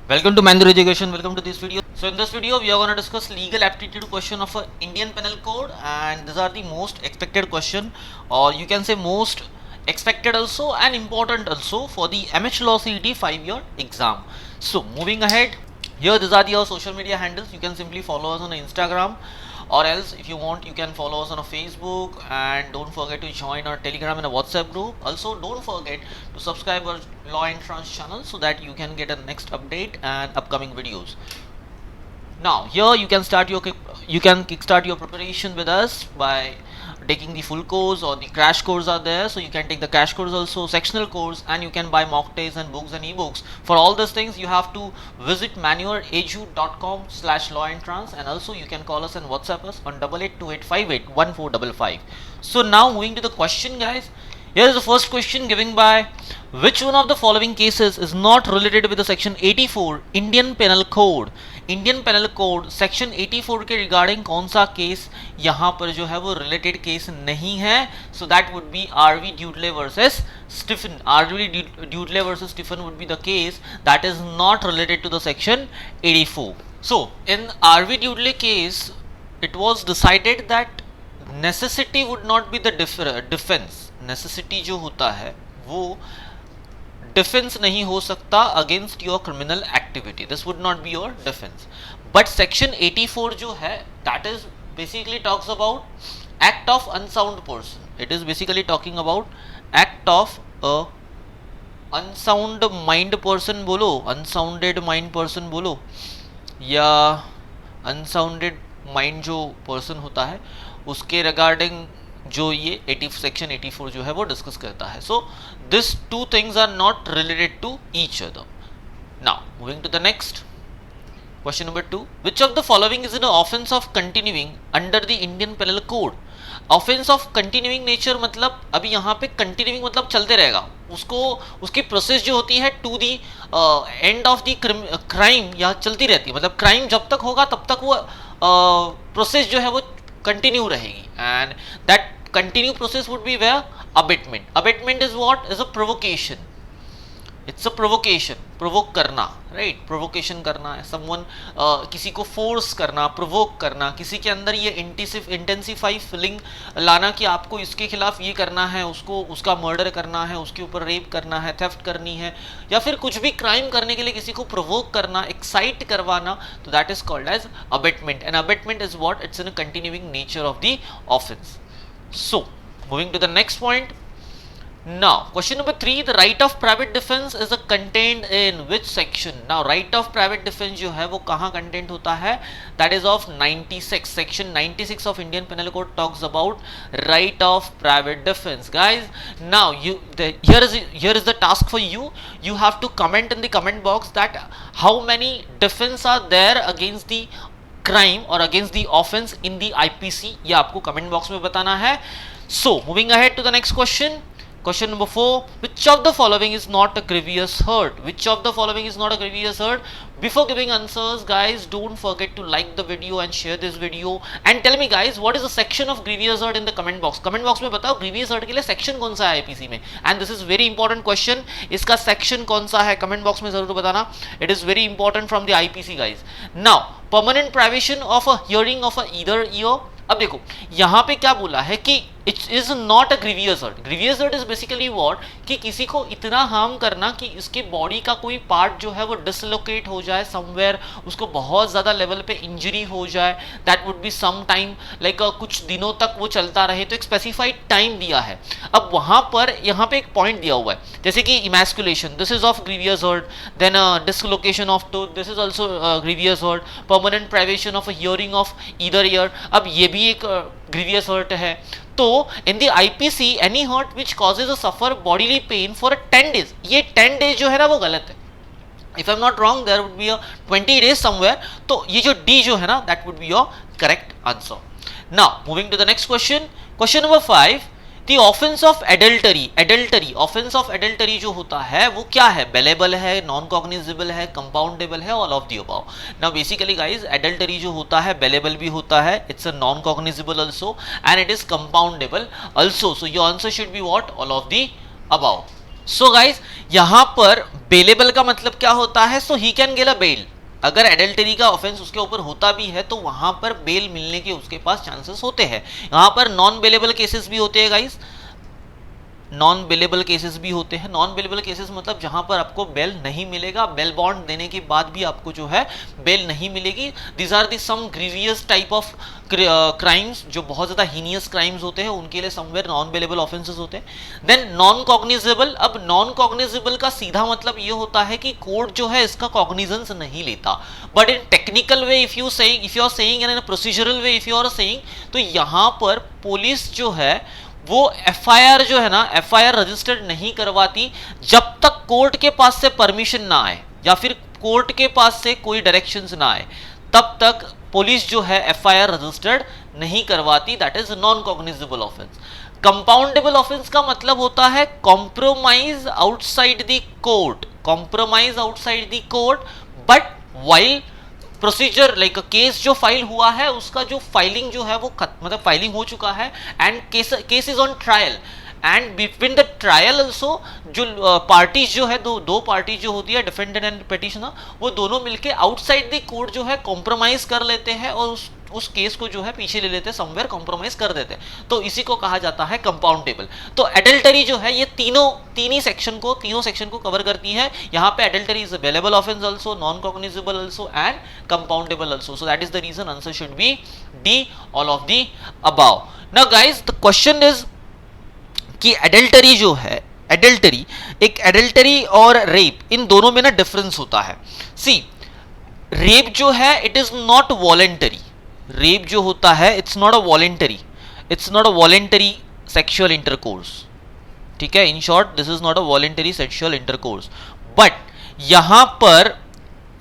Welcome to Mandur Education. Welcome to this video. So in this video, we are going to discuss legal aptitude question of a Indian Penal Code, and these are the most expected question, or you can say most expected also and important also for the MH Law CET 5-year exam. So moving ahead, here these are our social media handles. You can simply follow us on Instagram, or else if you want you can follow us on a Facebook, and don't forget to join our Telegram and a WhatsApp group. Also don't forget to subscribe our Law and Trans channel so that you can get a next update and upcoming videos. Now here you can kickstart your preparation with us by taking the full course, or the crash course are there, so you can take the crash course also, sectional course, and you can buy mock tests and books and ebooks. For all these things you have to visit manuaredu.com/law and trans, and also you can call us and WhatsApp us on 8828581455. So now moving to the question, guys. Here is the first question given by: which one of the following cases is not related with the section 84 Indian Penal Code? Indian penal code section 84 के regarding कौन सा case यहाँ पर जो है वो related case नहीं है? So that would be R V Dudley versus Stephen. R V Dudley versus Stephen would be the case that is not related to the section 84. So in R V Dudley case it was decided that necessity would not be the defence. Necessity जो होता है वो defence नहीं हो सकता against your criminal activity. This would not be your defence. But section 84 जो है that is basically talks about act of unsound person. It is basically talking about act of a unsound mind person बोलो, unsounded mind person बोलो, या unsounded mind जो person होता है उसके regarding जो ये सेक्शन 84 जो है वो डिस्कस करता है. So this two things are not related to each other. Now moving to the next question number 2. Which of the following is an offence of continuing under the Indian penal code? Offence of continuing nature मतलब अभी यहाँ पे continuing मतलब चलते रहेगा, उसको उसकी process जो होती है to the end of the crime या चलती रहती है. मतलब क्राइम जब तक होगा तब तक वो प्रोसेस जो है वो कंटिन्यू रहेगी. And that continue process would be where abatement. Abatement is what? Is a provocation. It's a provocation. provoke करना, right? provocation करना है someone, किसी को force करना, provoke करना, किसी के अंदर ये intensify feeling लाना कि आपको इसके खिलाफ ये करना है, उसको उसका murder करना है, उसके ऊपर rape करना है, theft करनी है, या फिर कुछ भी crime करने के लिए किसी को provoke करना, excite करवाना, तो that is called as abatement. And abatement is what? It's in a continuing nature of the offense. So moving to the next point. Now question number 3. The right of private defense is contained in which section? Now right of private defense जो है वो कहाँ contained होता है? That is of 96. Section 96 of Indian Penal Code talks about right of private defense. Guys, now here is the task for you. You have to comment in the comment box that how many defense are there against the crime or against the offense in the IPC. ये आपको comment box में बताना है. So moving ahead to the next question. Question number 4. Which of the following is not a grievous hurt? Which of the following is not a grievous hurt? Before giving answers, guys, don't forget to like the video and share this video, and tell me guys what is the section of grievous hurt in the comment box. comment box में बताओ grievous hurt के लिए section कौन सा है IPC में. and this is very important question. इसका section कौन सा है comment box में जरूर बताना. it is very important from the IPC, guys. Now permanent privation of a hearing of a either ear. अब देखो यहाँ पे क्या बोला है कि it is not a grievous hurt. Grievous hurt is basically what? कि किसी को इतना हार्म करना कि इसके बॉडी का कोई पार्ट जो है वो डिसलोकेट हो जाए समवेयर, उसको बहुत ज़्यादा लेवल पे इंजरी हो जाए. That would be some time like कुछ दिनों तक वो चलता रहे, तो एक स्पेसिफाइड टाइम दिया है. अब वहाँ पर यहाँ पे एक पॉइंट दिया हुआ है जैसे कि emasculation, this is of grievous hurt. Then dislocation of tooth, this is also grievous hurt. Permanent privation of a hearing of either ear, अब ये भी एक ग्रीवियस हर्ट है. तो in the IPC any hurt which causes a suffer bodily pain for 10 days, ये 10 days जो है ना वो गलत है. If I am not wrong there would be a 20 days somewhere. तो ये जो डी जो है ना that would be your correct answer. Now moving to the next question. Question number 5. The offence of adultery. Adultery, offence of adultery जो होता है वो क्या है? बेलेबल है, नॉन कॉग्निजेबल है, कंपाउंडेबल है, all of the above. Now basically guys adultery जो होता है बेलेबल भी होता है, it's a non cognizable also, and it is compoundable also. So your answer should be what? All of the above. So guys यहां पर bailable का मतलब क्या होता है? So he can get a bail. अगर एडल्टरी का ऑफेंस उसके ऊपर होता भी है तो वहां पर बेल मिलने के उसके पास चांसेस होते हैं। यहां पर नॉन बेलेबल केसेस भी होते हैं गाइज, नॉन बेलेबल केसेस भी होते हैं। नॉन बेलेबल केसेस मतलब जहां पर आपको बेल नहीं मिलेगा, बेल बॉन्ड देने के बाद भी आपको जो है बेल नहीं मिलेगी। These are the some grievous type of crimes, जो बहुत ज्यादा हीनियस क्राइम्स होते हैं, उनके लिए समवेयर नॉन बेलेबल ऑफेंसेस होते हैं। Then non cognizable. अब नॉन कॉग्निजेबल का सीधा मतलब ये होता है कि कोर्ट जो है इसका कॉग्निजेंस नहीं लेता। But in technical way if you are saying and in procedural way if you are saying, तो यहां पर पुलिस जो है वो एफआईआर जो है ना, एफआईआर रजिस्टर्ड नहीं करवाती जब तक कोर्ट के पास से परमिशन ना आए या फिर कोर्ट के पास से कोई डायरेक्शंस ना आए, तब तक पुलिस जो है एफआईआर रजिस्टर्ड नहीं करवाती। That is non cognizable offence. Compoundable offence का मतलब होता है compromise outside the court, compromise outside the court, but while procedure like case जो फाइल हुआ है उसका जो फाइलिंग जो है वो मतलब फाइलिंग हो चुका है and case is on trial, and between the trial also जो पार्टीज जो है, दो पार्टीज जो होती है डिफेंडेंट एंड पिटिशनर, वो दोनों मिलके आउटसाइड द कोर्ट जो है कॉम्प्रोमाइज कर लेते हैं और उस केस को जो है पीछे ले लेते हैं, समवेयर कॉम्प्रोमाइज कर देते हैं। तो इसी को कहा जाता है कंपाउंडेबल। तो एडल्टरी जो है ये तीन सेक्शन को कवर करती है। यहाँ पे adultery is available offence also, non cognizable also and compoundable also. So that is the reason answer should be D, all of the above. Now guys the question is कि adultery जो है, adultery और rape, इन दोनों में ना difference होता है। सी, rape जो है it is not voluntary. Rape जो होता है it's not a voluntary sexual intercourse. ठीक है, in short this is not a voluntary sexual intercourse. But यहां पर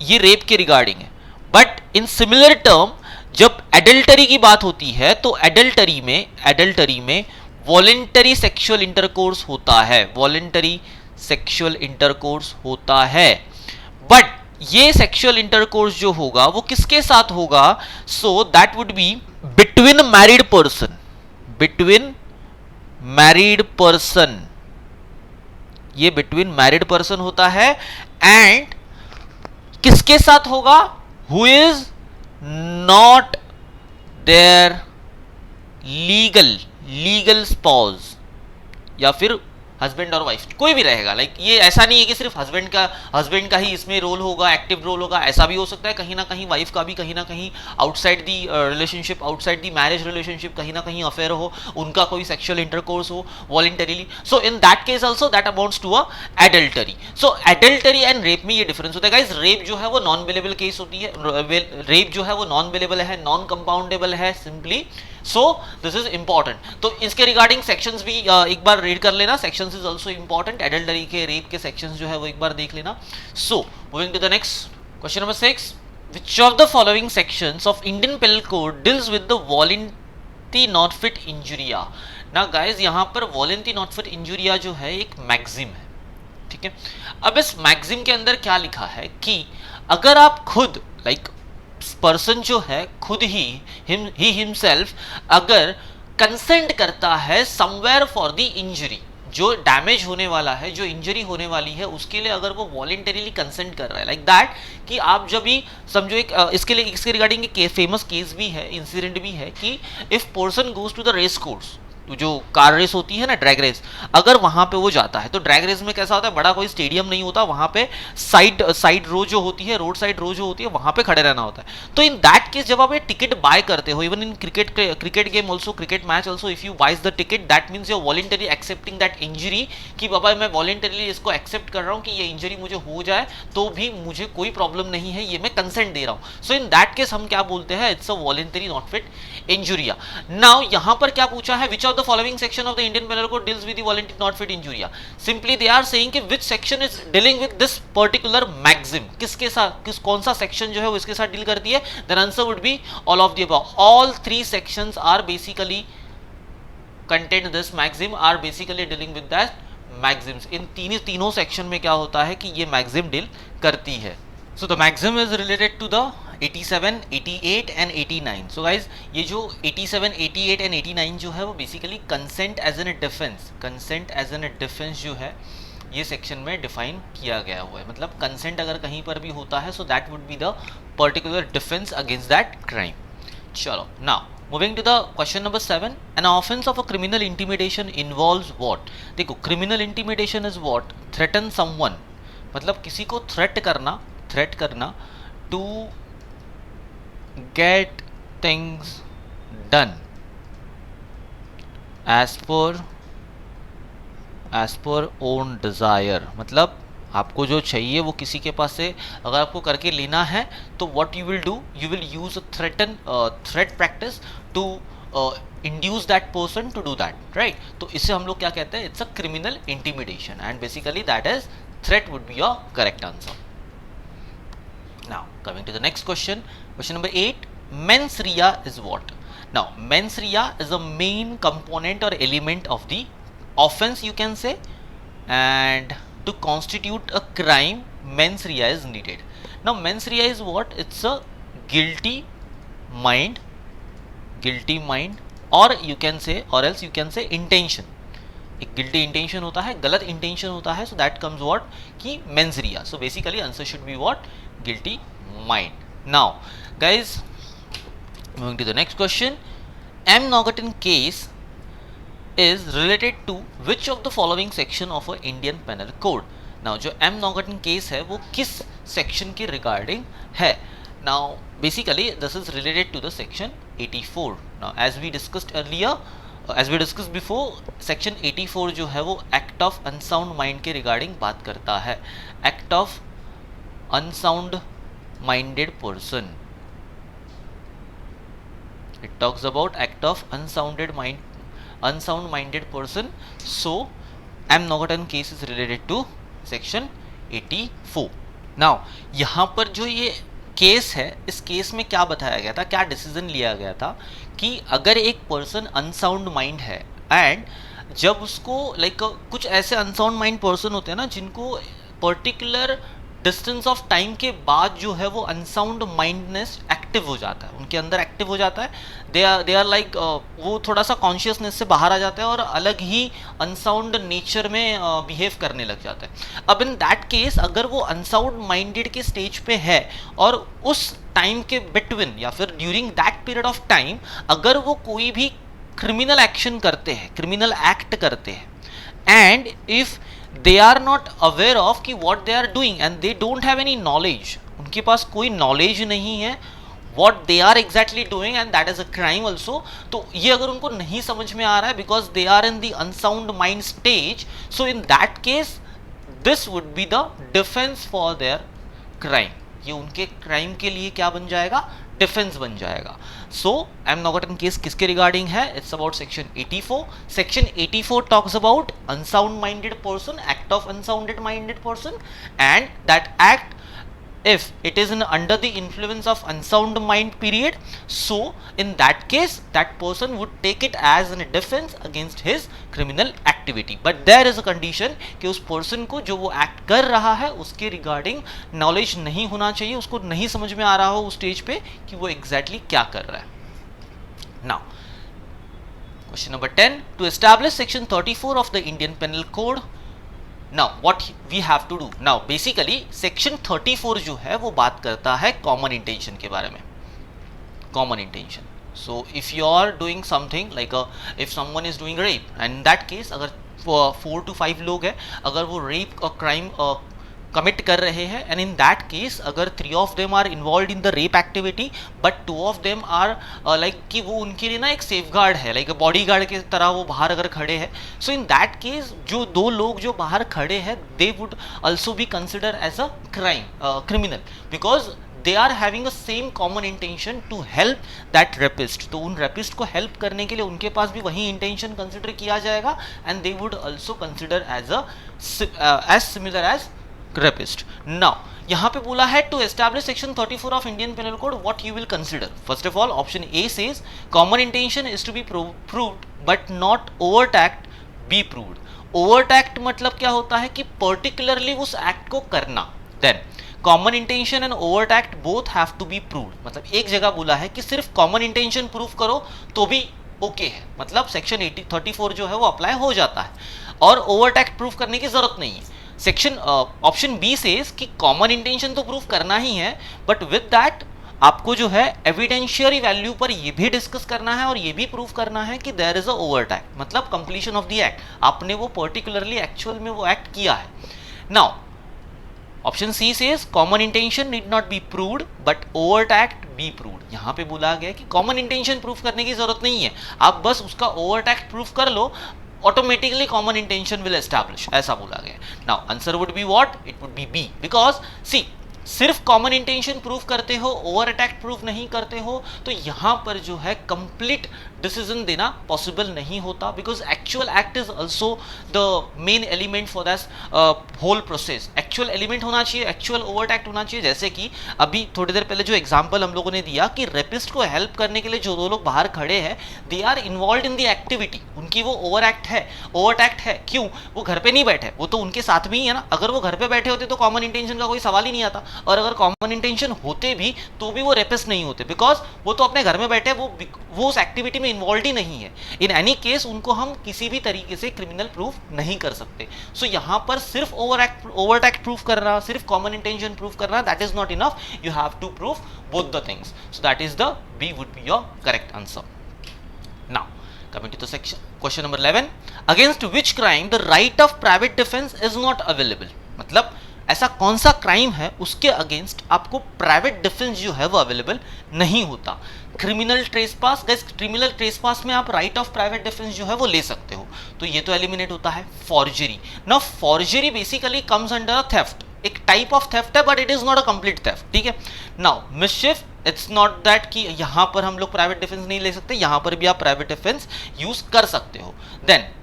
ये रेप के रिगार्डिंग है। बट इन सिमिलर टर्म जब एडल्टरी की बात होती है तो एडल्टरी में वॉलेंटरी सेक्सुअल इंटरकोर्स होता है, वॉलेंटरी सेक्सुअल इंटरकोर्स होता है। बट ये सेक्सुअल इंटरकोर्स जो होगा वो किसके साथ होगा? सो that would be between married person, ये बिटवीन मैरिड पर्सन होता है। एंड किसके साथ होगा? Who is not their legal spouse, या फिर हस्बैंड और वाइफ, कोई भी रहेगा। लाइक ये ऐसा नहीं है कि सिर्फ हस्बैंड का ही इसमें रोल होगा, एक्टिव रोल होगा, ऐसा भी हो सकता है। कहीं ना कहीं वाइफ का भी कहीं ना कहीं outside the relationship, outside the marriage relationship, कहीं ना कहीं अफेयर हो, उनका कोई सेक्सुअल इंटरकोर्स हो voluntarily. So in that case also that amounts to a adultery. So adultery and rape में ये डिफरेंस होता है गाइज। रेप जो है वो नॉन बेलेबल केस होती है, रेप जो है वो नॉन बेलेबल है, नॉन कंपाउंडेबल है simply. So this is important. तो इसके रिगार्डिंग सेक्शंस भी एक बार रीड कर लेना। Sections is also important. Adultery के, रेप के सेक्शंस जो है वो एक बार देख लेना। So moving to the next question number 6, which of the following sections of Indian Penal Code deals with the voluntary not fit injuria? ना गाइज यहाँ पर voluntary not fit injuria जो है एक मैक्सिम है, ठीक है। अब इस मैक्सिम के अंदर क्या लिखा है कि अगर आप खुद लाइक पर्सन जो है खुद ही हिमसेल्फ अगर कंसेंट करता है समवेयर फॉर द इंजरी, जो डैमेज होने वाला है, जो इंजरी होने वाली है, उसके लिए अगर वो वॉलेंटरीली कंसेंट कर रहा है, लाइक दैट कि आप जब भी समझो एक इसके रिगार्डिंग एक फेमस केस भी है, इंसिडेंट भी है कि if person goes to the race course, जो कार रेस होती है ना, ड्रैग रेस, अगर वहां पे वो जाता है तो ड्रैग रेस में कैसा होता है, बड़ा कोई स्टेडियम नहीं होता, वहां पे साइड रो जो होती है, रोड साइड रो जो होती है, वहां पे खड़े रहना होता है। तो इन दैट केस जब आप ये टिकट बाय करते हो, even in cricket game also, cricket match also, if you buys the ticket that means you are voluntary accepting that injury, कि बाबा मैं वॉलेंटरीली इसको एक्सेप्ट कर रहा हूँ कि ये इंजरी मुझे हो जाए तो भी मुझे कोई प्रॉब्लम नहीं है, ये मैं कंसेंट दे रहा हूँ। सो इन दैट केस हम क्या बोलते हैं, it's a volenti non fit injuria. Now यहां पर क्या पूछा है, which of the following section of the Indian penal code deals with the volenti non fit injuria? Simply they are saying कि which section is dealing with this particular maxim, किसके साथ, कौन सा सेक्शन जो है वो इसके साथ डील करती है? Then answer would be all of the above. All three sections are basically content this maxim, are basically dealing with that maxims. इन तीनों सेक्शन में क्या होता है कि ये मैक्सिम डील करती है। So the maxim is related to the 87, 88 and 89। So guys ये जो 87, 88 एंड 89 जो है वो basically consent as an defence, consent as an defence जो है ये सेक्शन में डिफाइन किया गया हुआ है। मतलब कंसेंट अगर कहीं पर भी होता है, so that would be the particular defence against that crime. चलो now moving to the question number 7, an offence of a criminal intimidation involves what. देखो criminal intimidation is what, threaten someone, मतलब किसी को थ्रेट करना to get things done as per own desire. मतलब आपको जो चाहिए वो किसी के पास से अगर आपको करके लेना है तो what you will do, you will use a threat practice to induce that person to do that, right. तो इससे हम लोग क्या कहते हैं, it's a criminal intimidation and basically that is threat would be your correct answer. Now coming to the next question, question number 8, mens rea is what? Now mens rea is a main component or element of the offense, you can say, and to constitute a crime mens rea is needed. Now mens rea is what? It's a guilty mind, or you can say, or else you can say intention. एक guilty intention होता है, गलत intention होता है, so that comes what कि mens rea. So basically answer should be what, guilty mind. Now guys moving to the next question, M Naghten case is related to which of the following section of a Indian Penal Code? Now जो M Naghten case है वो किस section के regarding है? Now basically this is related to the section 84. Now as we discussed earlier, as we discussed before, section 84 जो है वो act of unsound mind के रिगार्डिंग बात करता है। Act of unsound minded person, it talks about act of unsound minded person. So M Nogatan case is related to section 84. Now यहाँ पर जो ये केस है, इस केस में क्या बताया गया था, क्या डिसीजन लिया गया था कि अगर एक पर्सन अनसाउंड माइंड है एंड जब उसको कुछ ऐसे अनसाउंड माइंड पर्सन होते हैं ना जिनको पर्टिकुलर डिस्टेंस ऑफ टाइम के बाद जो है वो अनसाउंड माइंडनेस एक्टिव हो जाता है, उनके अंदर एक्टिव हो जाता है। दे आर लाइक वो थोड़ा सा कॉन्शियसनेस से बाहर आ जाते हैं और अलग ही अनसाउंड नेचर में बिहेव करने लग जाते हैं। अब इन दैट केस अगर वो अनसाउंड माइंडेड के स्टेज पे है और उस टाइम के बिटवीन या फिर during that period of time अगर वो कोई भी क्रिमिनल एक्शन करते हैं, क्रिमिनल एक्ट करते हैं and if they are not aware of कि what they are doing and they don't have any knowledge, उनके पास कोई knowledge नहीं है what they are exactly doing and that is a crime also। तो ये अगर उनको नहीं समझ में आ रहा है because they are in the unsound mind stage, so in that case this would be the defense for their crime। ये उनके क्राइम के लिए क्या बन जाएगा, डिफेंस बन जाएगा। सो एम नॉगटन केस किसके रिगार्डिंग है, it's about section 84। Section 84 talks about unsound minded person, act of unsounded minded person and that act if it is under the influence of unsound mind period, so in that case that person would take it as a defense against his criminal activity, but there is a condition कि उस person को जो वो act कर रहा है उसके regarding knowledge नहीं होना चाहिए, उसको नहीं समझ में आ रहा हो उस stage पे कि वो exactly क्या कर रहा है। Now question number 10, to establish section 34 of the Indian Penal Code, now what we have to do, now basically section 34 जो है वो बात करता है common intention के बारे में, common intention। so if you are doing something like if someone is doing rape and in that case अगर 4 to 5 लोग हैं, अगर वो rape और crime कमिट कर रहे हैं एंड इन दैट केस अगर 3 of them are involve in the rape activity but 2 of them are like कि वो उनके लिए ना एक सेफ गार्ड है, लाइक बॉडी गार्ड की तरह वो बाहर अगर खड़े हैं, सो इन दैट केस जो 2 लोग जो बाहर खड़े हैं they would also be consider as a criminal because they are having a same common intention to help that rapist. तो उन रेपिस्ट को हेल्प करने के लिए उनके पास भी वही इंटेंशन कंसिडर किया जाएगा and they would also consider as similar as rapist। now यहाँ पे बोला है to establish section 34 of Indian Penal Code what you will consider। first of all option A says common intention is to be proved but not overt act be proved। overt act मतलब क्या होता है कि particularly उस act को करना, then common intention and overt act both have to be proved। मतलब एक जगह बोला है कि सिर्फ common intention prove करो तो भी ओके है, मतलब सेक्शन 34 जो है वो अप्लाई हो जाता है और ओवरट एक्ट प्रूफ करने की जरूरत नहीं है। सेक्शन ऑप्शन बी सेज कि कॉमन इंटेंशन तो प्रूव करना ही है, बट विद दैट आपको जो है एविडेंशियरी वैल्यू पर ये भी डिस्कस करना है और ये भी प्रूव करना है कि there is a overt act, मतलब कंप्लीशन ऑफ द एक्ट, आपने वो पर्टिकुलरली एक्चुअल में वो एक्ट किया है। Now option C says common intention need not be proved but overt act be proved. यहां पे बोला गया कि कॉमन इंटेंशन प्रूव करने की जरूरत नहीं है, आप बस उसका ओवर्ट एक्ट प्रूव कर लो, automatically common intention will establish, ऐसा बोला गया। Now answer would be what, it would be B, because C सिर्फ कॉमन इंटेंशन प्रूव करते हो, ओवर अटैक प्रूव नहीं करते हो, तो यहां पर जो है कंप्लीट डिसीजन देना पॉसिबल नहीं होता, because actual act is also the main element for that whole process. Actual element होना चाहिए, एक्चुअल ओवर एक्ट होना चाहिए। जैसे कि अभी थोड़ी देर पहले जो एग्जाम्पल हम लोगों ने दिया कि रेपिस्ट को हेल्प करने के लिए जो दो लोग बाहर खड़े हैं, they are involve in the activity, उनकी वो ओवर एक्ट है, ओवर एक्ट है। क्यों? वो घर पे नहीं बैठे, वो तो उनके साथ में ही है ना। अगर वो घर पे बैठे होते तो कॉमन इंटेंशन का कोई सवाल ही नहीं आता, और अगर कॉमन इंटेंशन होते भी तो भी वो रेपिस्ट नहीं होते, बिकॉज वो तो अपने घर में बैठे, वो उस एक्टिविटी में इन्वॉल्व ही नहीं है। इन एनी केस उनको हम किसी भी तरीके से क्रिमिनल प्रूफ नहीं कर सकते। सो यहां पर सिर्फ ओवर एक्ट प्रूफ करना, सिर्फ कॉमन इंटेंशन प्रूफ करना, that is not enough, you have to proof both the things. So that is the B would be your correct answer. Now coming to the section question number 11, against which crime the right of private defense is not available। मतलब ऐसा कौन सा crime है उसके against आपको private defence जो है वो अवेलेबल नहीं होता। Criminal trespass, guys criminal trespass में आप राइट ऑफ प्राइवेट डिफेंस जो है वो ले सकते हो, तो ये तो एलिमिनेट होता है। Forgery, now forgery basically comes under theft, एक टाइप ऑफ थेफ्ट है but it is not a complete theft, ठीक है। नाउ मिसचिफ, इट्स नॉट दैट कि यहां पर हम लोग प्राइवेट डिफेंस नहीं ले सकते, यहां पर भी आप प्राइवेट डिफेंस यूज कर सकते हो। देन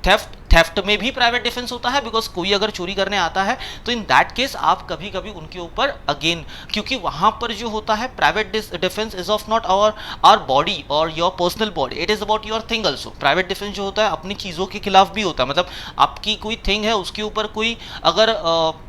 थेफ्ट में भी प्राइवेट डिफेंस होता है, बिकॉज कोई अगर चोरी करने आता है तो इन दैट केस आप कभी कभी उनके ऊपर अगेन, क्योंकि वहां पर जो होता है private defence is of not our body और your personal body, it is about your thing also. Private defence जो होता है अपनी चीजों के खिलाफ भी होता है, मतलब आपकी कोई थिंग है उसके ऊपर कोई अगर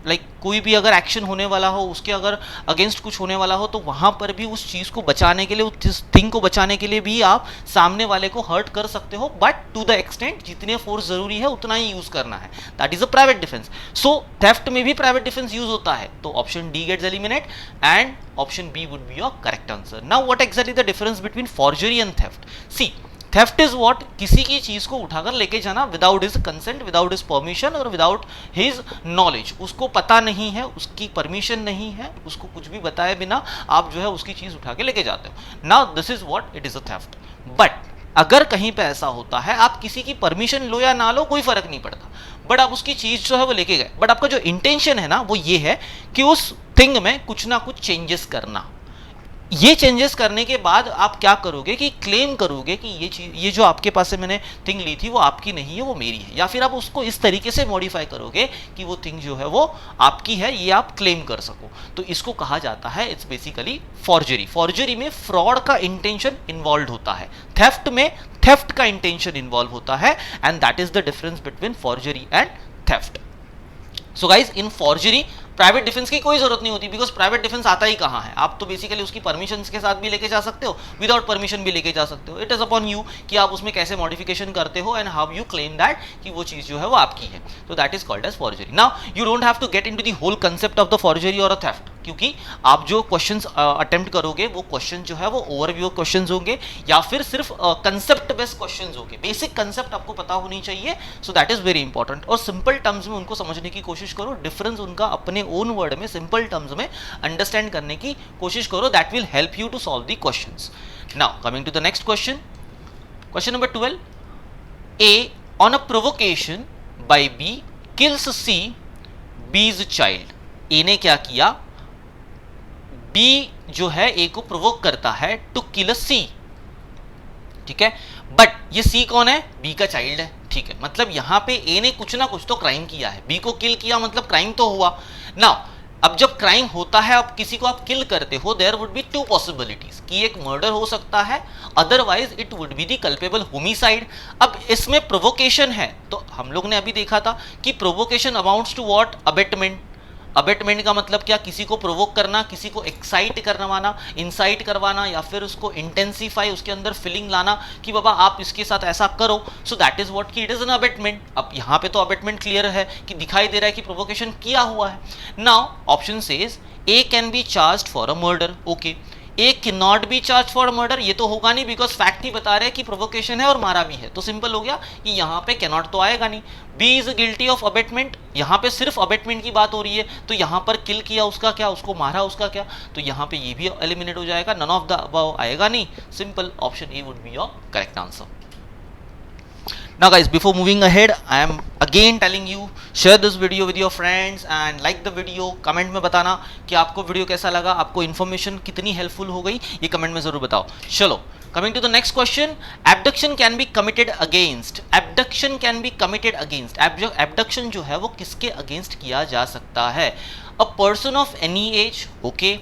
लाइक कोई भी अगर एक्शन होने वाला हो, उसके अगर अगेंस्ट कुछ होने वाला हो, तो वहां पर भी उस चीज को बचाने के लिए, उस थिंग को बचाने के लिए भी आप सामने वाले को हर्ट कर सकते हो, बट टू द एक्सटेंट जितने फोर्स जरूरी है उतना ही यूज करना है, that is a private defence. So theft में भी प्राइवेट डिफेंस यूज होता है, तो option D gets eliminate and option B would be your correct answer. Now what exactly the difference between forgery and theft? See theft is what, किसी की चीज को उठाकर लेके जाना without his consent, without his permission और without his knowledge, उसको पता नहीं है, उसकी परमिशन नहीं है, उसको कुछ भी बताए बिना आप जो है उसकी चीज उठा के लेके जाते हो। Now this is what it is a theft. But अगर कहीं पे ऐसा होता है, आप किसी की परमिशन लो या ना लो कोई फर्क नहीं पड़ता, बट आप उसकी चीज जो है वो लेके गए, बट आपका जो इंटेंशन है ना वो ये है कि उस थिंग में कुछ ना कुछ चेंजेस करना। ये चेंजेस करने के बाद आप क्या करोगे कि क्लेम करोगे कि ये चीज, ये जो आपके पास से मैंने थिंग ली थी वो आपकी नहीं है, वो मेरी है, या फिर आप उसको इस तरीके से मॉडिफाई करोगे कि वो थिंग जो है वो आपकी है, ये आप क्लेम कर सको, तो इसको कहा जाता है, इट्स बेसिकली फॉर्जरी। फॉर्जरी में फ्रॉड का इंटेंशन इन्वॉल्व होता है, थेफ्ट में थेफ्ट का इंटेंशन इन्वॉल्व होता है, and that is the difference between forgery and theft. So guys in forgery private defence की कोई जरूरत नहीं होती, बिकॉज प्राइवेट डिफेंस आता ही कहाँ है, आप तो बेसिकली उसकी परमिशन के साथ भी लेके जा सकते हो, विदाउट परमिशन भी लेके जा सकते हो। इट इज अपॉन यू कि आप उसमें कैसे मॉडिफिकेशन करते हो and how you claim that कि वो चीज जो है वो आपकी है, तो that is called as forgery. Now you don't have to get into the whole concept of the forgery और अ थेफ्ट, क्योंकि आप जो क्वेश्चंस अटेम्प्ट करोगे वो क्वेश्चन जो है वो ओवरव्यू क्वेश्चंस होंगे या फिर सिर्फ कंसेप्ट बेस्ड क्वेश्चंस होंगे। बेसिक कंसेप्ट आपको पता होनी चाहिए, so that is very important, और सिंपल टर्म्स में उनको समझने की कोशिश करो, डिफरेंस उनका अपने ओन वर्ड में सिंपल टर्म्स में अंडरस्टैंड करने की कोशिश करो, that will help you to solve the questions. Now coming to the next question, question number 12, A on a provocation by B kills C B's child. ए ने क्या किया, B जो है ए को प्रोवोक करता है टू किल अ सी, ठीक है, बट ये सी कौन है, बी का चाइल्ड है, ठीक है, मतलब यहां पे ए ने कुछ ना कुछ तो क्राइम किया है, बी को किल किया मतलब क्राइम तो हुआ। नाउ अब जब क्राइम होता है, अब किसी को आप किल करते हो, there would be two possibilities कि एक मर्डर हो सकता है, otherwise it would be the culpable homicide. अब इसमें प्रोवोकेशन है, तो हम लोग ने अभी देखा था कि provocation amounts to what, abetment, abetment का मतलब क्या, किसी को प्रोवोक करना, किसी को एक्साइट करवाना, इंसाइट करवाना, या फिर उसको इंटेंसिफाई, उसके अंदर फीलिंग लाना कि बाबा आप इसके साथ ऐसा करो. सो दैट इज व्हाट की इट इज एन अबेटमेंट. अब यहाँ पे तो अबेटमेंट क्लियर है कि दिखाई दे रहा है कि प्रोवोकेशन किया हुआ है. Now option says A can be charged for a murder. Okay, A can not be charge for murder, ये तो होगा नहीं बिकॉज फैक्ट ही बता रहे हैं कि प्रोवोकेशन है और मारा भी है. तो सिंपल हो गया कि यहाँ पे कैनॉट तो आएगा नहीं. B is guilty of abetment, यहाँ पे सिर्फ अबेटमेंट की बात हो रही है, तो यहाँ पर किल किया उसका क्या, उसको मारा उसका क्या, तो यहाँ पे ये भी एलिमिनेट हो जाएगा. नन ऑफ द अबव आएगा नहीं. Simple option A would be your correct answer. Now guys, before moving ahead, I am again telling you, share this video with your friends and like the video. Comment में बताना कि आपको video कैसा लगा, आपको information कितनी helpful हो गई, ये कमेंट में जरूर बताओ. चलो, coming to the next question, abduction can be committed against. Abduction can be committed against. Abduction जो है वो किसके against किया जा सकता है? A person of any age, okay?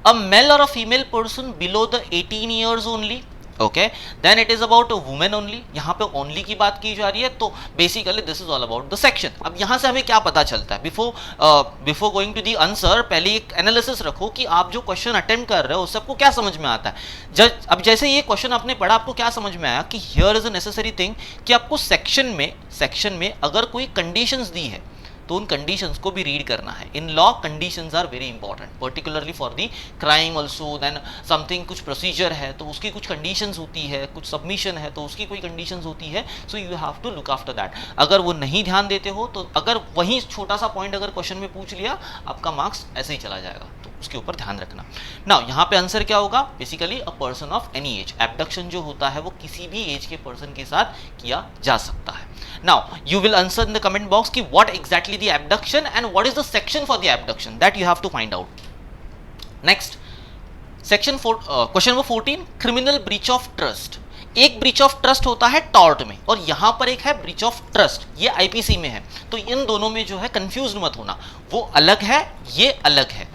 A male or a female person below the 18 years only. Okay, then it is about women only. यहाँ पे ओनली की बात की जा रही है, तो basically this is all about the section. अब यहाँ से हमें क्या पता चलता है? Before going to the answer, पहले एक एनालिसिस रखो कि आप जो क्वेश्चन अटेम्प्ट कर रहे हो उससे आपको क्या समझ में आता है. अब जैसे ये क्वेश्चन आपने पढ़ा, आपको क्या समझ में आया कि here is a necessary thing कि आपको सेक्शन में अगर कोई कंडीशंस दी है तो उन कंडीशंस को भी रीड करना है. In law conditions are very important, particularly for the crime also. Then something, कुछ प्रोसीजर है तो उसकी कुछ कंडीशंस होती है, कुछ सबमिशन है तो उसकी कोई कंडीशंस होती है. So you have to look after that. अगर वो नहीं ध्यान देते हो तो अगर वही छोटा सा पॉइंट अगर क्वेश्चन में पूछ लिया, आपका मार्क्स ऐसे ही चला जाएगा. तो उसके ऊपर ध्यान रखना. नाउ यहाँ पे आंसर क्या होगा? Basically a person of any as. Abduction जो होता है वो किसी भी एज के पर्सन के साथ किया जा सकता है. Now you will answer in the comment box कि what exactly the abduction and what is the section for the abduction, that you have to find out. Next, section 4, question number 14, criminal breach of trust. एक breach of trust होता है tort में और यहाँ पर एक है ब्रीच ऑफ ट्रस्ट, ये आईपीसी में है. तो इन दोनों में जो है कंफ्यूज मत होना, वो अलग है, ये अलग है.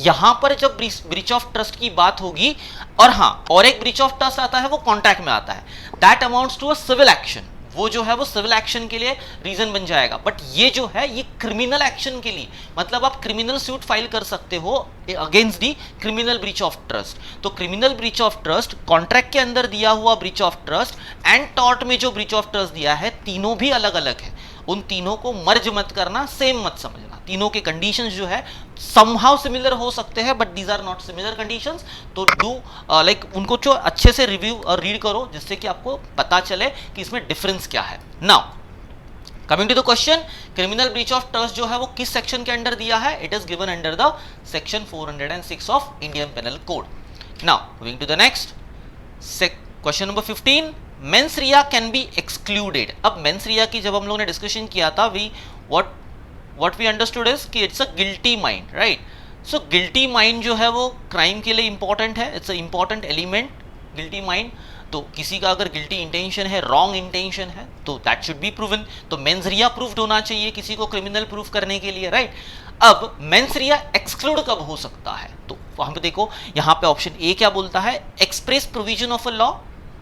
यहाँ पर जब ब्रीच ऑफ ट्रस्ट की बात होगी, और हाँ, और एक ब्रीच ऑफ ट्रस्ट आता है वो कॉन्ट्रैक्ट में आता है, that amounts to a civil action. वो जो है वो सिविल एक्शन के लिए रीजन बन जाएगा. बट ये जो है ये क्रिमिनल एक्शन के लिए, मतलब आप क्रिमिनल सूट फाइल कर सकते हो against the criminal breach of trust. तो criminal breach of trust, contract के अंदर दिया हुआ breach of trust and tort में जो ब्रीच ऑफ ट्रस्ट दिया है, तीनों भी अलग अलग है. उन तीनों को मर्ज मत करना, सेम मत समझना. तीनों के कंडीशंस जो है समहाउ सिमिलर हो सकते हैं, but these are not similar conditions. तो डू लाइक उनको जो अच्छे से रिव्यू और रीड करो, जिससे कि आपको पता चले कि इसमें डिफरेंस क्या है. Now coming to the question, criminal breach of trust जो है वो किस सेक्शन के अंडर दिया है? It is given under the section 406 of Indian penal code. Now moving to the next question number 15, mens rea can be excluded. अब mens rea की जब हम लोगों ने डिस्कशन किया था, what we understood is कि it's a guilty mind, right? So guilty mind जो है वो क्राइम के लिए इंपॉर्टेंट है, it's a important element, guilty mind. तो किसी का अगर गिल्टी इंटेंशन है, रॉन्ग इंटेंशन है, तो दैट शुड बी प्रूवन. तो मेंस रिया प्रूव्ड होना चाहिए किसी को क्रिमिनल प्रूफ करने के लिए, राइट? अब मेंस रिया एक्सक्लूड कब हो सकता है? तो वहां पे देखो, यहाँ पे ऑप्शन ए क्या बोलता है? Express provision of a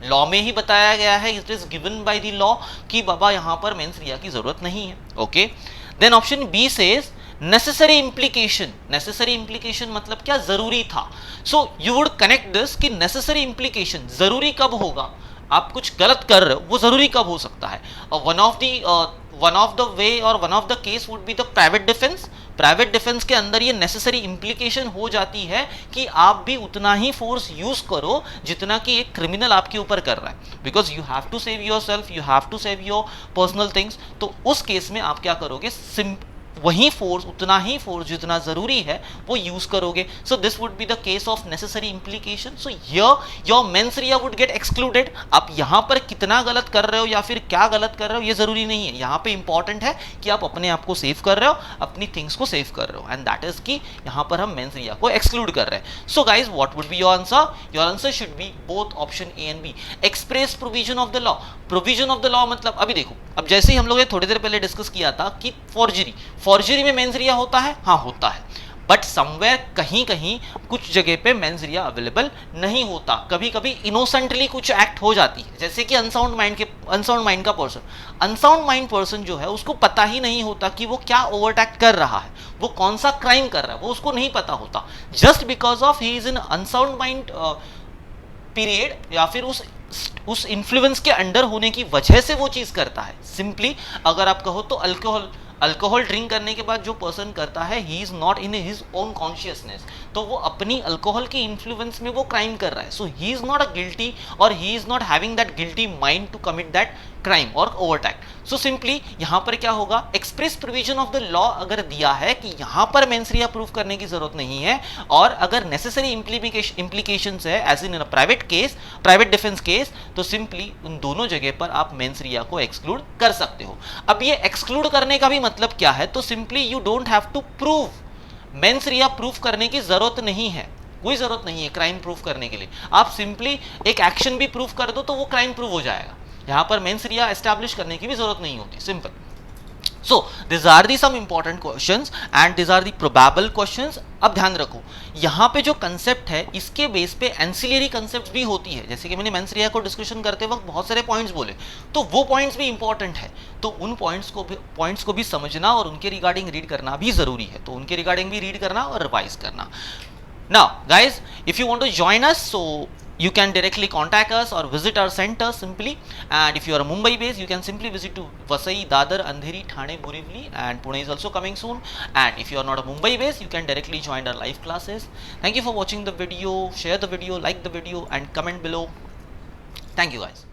law में ही बताया गया है, it is given by the law कि बाबा यहाँ पर मेंस रिया की जरूरत नहीं है. Okay, then option B says necessary implication. Necessary implication मतलब क्या? जरूरी था. So you would connect this कि नेसेसरी इंप्लीकेशन जरूरी कब होगा? आप कुछ गलत कर रहे हो, वो जरूरी कब हो सकता है? वन ऑफ द वे और one of the case would be the private defence. Private defence के अंदर ये नेसेसरी इंप्लीकेशन हो जाती है कि आप भी उतना ही फोर्स यूज करो जितना कि एक क्रिमिनल आपके ऊपर कर रहा है, because you have to save yourself, you have to save your personal things. तो उस केस में आप क्या करोगे? वही फोर्स, उतना ही फोर्स जितना जरूरी है वो यूज करोगे. So this would be the case of necessary implication. So your mains Riya would get excluded. आप यहाँ पर कितना गलत कर रहे हो या फिर क्या गलत कर रहे हो ये जरूरी नहीं है. यहाँ पे इंपॉर्टेंट है कि आप अपने आप को सेव कर रहे हो, अपनी थिंग्स को सेव कर रहे हो, एंड दैट इज कि यहाँ पर हम मेंस रिया को एक्सक्लूड कर रहे हैं. So guys, what would be your answer? Your answer should be both option A and B. Express provision of the law. Provision of the law मतलब अभी देखो, अब जैसे ही हम लोग थोड़ी देर पहले डिस्कस किया था कि फॉर्जरी में मेंस रिया होता है, हाँ होता है. बट समवेयर कहीं कहीं कुछ जगह पे मेंसरिया अवेलेबल नहीं होता, कभी कभी इनोसेंटली कुछ एक्ट हो जाती है, जैसे कि अनसाउंड माइंड का पर्सन जो है उसको पता ही नहीं होता कि वो क्या ओवरटैक्ट कर रहा है, वो कौन सा क्राइम कर रहा है, वो उसको नहीं पता होता, just because of he is in unsound mind period, या फिर उस इन्फ्लुएंस के अंडर होने की वजह से वो चीज करता है। सिंपली अगर आप कहो तो अल्कोहल ड्रिंक करने के बाद जो पर्सन करता है, ही is not in his own consciousness, तो वो अपनी अल्कोहल की इन्फ्लुएंस में वो क्राइम कर रहा है, so he is not a guilty और he is not having that guilty mind to commit that crime और ओवरटैक्ट। सो सिंपली यहां पर क्या होगा, express provision of the law अगर दिया है कि यहां पर मेंसरिया प्रूफ करने की जरूरत नहीं है, और अगर नेसेसरी इंप्लीकेशंस है as in private defence case, तो सिंपली उन दोनों जगह पर आप मेंसरिया को एक्सक्लूड कर सकते हो। अब ये एक्सक्लूड करने का भी मतलब क्या है, तो simply you don't have to prove, mens rea proof करने की जरूरत नहीं है, कोई जरूरत नहीं है क्राइम प्रूफ करने के लिए, आप सिंपली एक एक्शन भी प्रूफ कर दो तो वो क्राइम प्रूफ हो जाएगा, यहां पर मेंसरिया एस्टैब्लिश करने की भी जरूरत नहीं होती, simple. So this are the some important questions and this are the probable questions. अब ध्यान रखो, यहाँ पे जो कंसेप्ट है इसके बेस पे एंसिलरी कंसेप्ट भी होती है, जैसे कि मैंने मेंसरिया को डिस्कशन करते वक्त बहुत सारे पॉइंट्स बोले, तो वो पॉइंट्स भी इंपॉर्टेंट है, तो उन पॉइंट्स को भी समझना और उनके रिगार्डिंग रीड करना भी जरूरी है, तो उनके रिगार्डिंग भी रीड करना और रिवाइज करना। Now guys, if you want to join us, so you can directly contact us or visit our center simply, and if you are a Mumbai based, you can simply visit to Vasai, Dadar, Andheri, Thane, Borivali, and Pune is also coming soon. And if you are not a Mumbai based, you can directly join our live classes. Thank you for watching the video, share the video, like the video and comment below. Thank you guys.